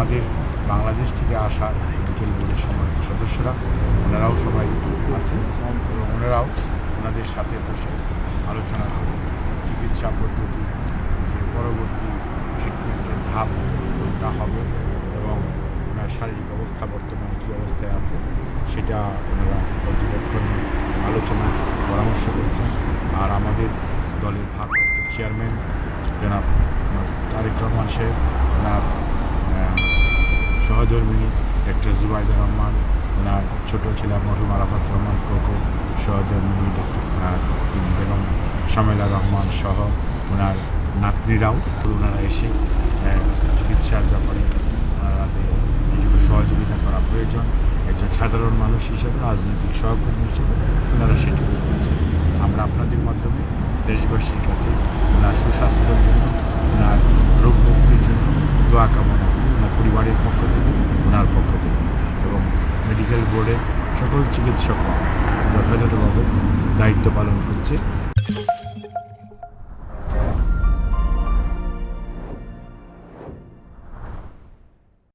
আমাদের বাংলাদেশ থেকে আসা মেডিকেল বোর্ডের সম্মানিত সদস্যরা ওনারাও সবাই আছে এবং ওনারাও ওনাদের সাথে বসে আলোচনা করে চিকিৎসা পদ্ধতি যে পরবর্তী ট্রিটমেন্টের ধাপ কোনটা হবে এবং ওনার শারীরিক অবস্থা বর্তমানে কী অবস্থায় আছে সেটা ওনারা পর্যবেক্ষণ আলোচনা পরামর্শ করেছেন। আর আমাদের দলের ভারপ্রাপ্ত চেয়ারম্যান জনাব তারেক রহমান সাহেব, ওনার সহধর্মিণী ডক্টর জুবাইদুর রহমান, ওনার ছোটো ছেলে মরহুম আরাফাত রহমান কোকর, সহধর্মিণী ডক্টর বেগম শামেলা রহমান সহ ওনার নাতনিরাও ওনারা এসে চিকিৎসার ব্যাপারে ওনাদের যেটুকু সহযোগিতা করা প্রয়োজন একজন সাধারণ মানুষ হিসেবে, রাজনৈতিক সহকর্মী হিসেবে ওনারা সেটুকু করেছেন। আমরা আপনাদের মাধ্যমে দেশবাসীর কাছে ওনার সুস্বাস্থ্যের জন্য, ওনার রোগ মুক্তির জন্য দোয়া কামনা করি, ওনার পরিবারের পক্ষ থেকে, ওনার পক্ষ থেকে এবং মেডিকেল বোর্ডের সকল চিকিৎসকরা যথাযথভাবে দায়িত্ব পালন করছে।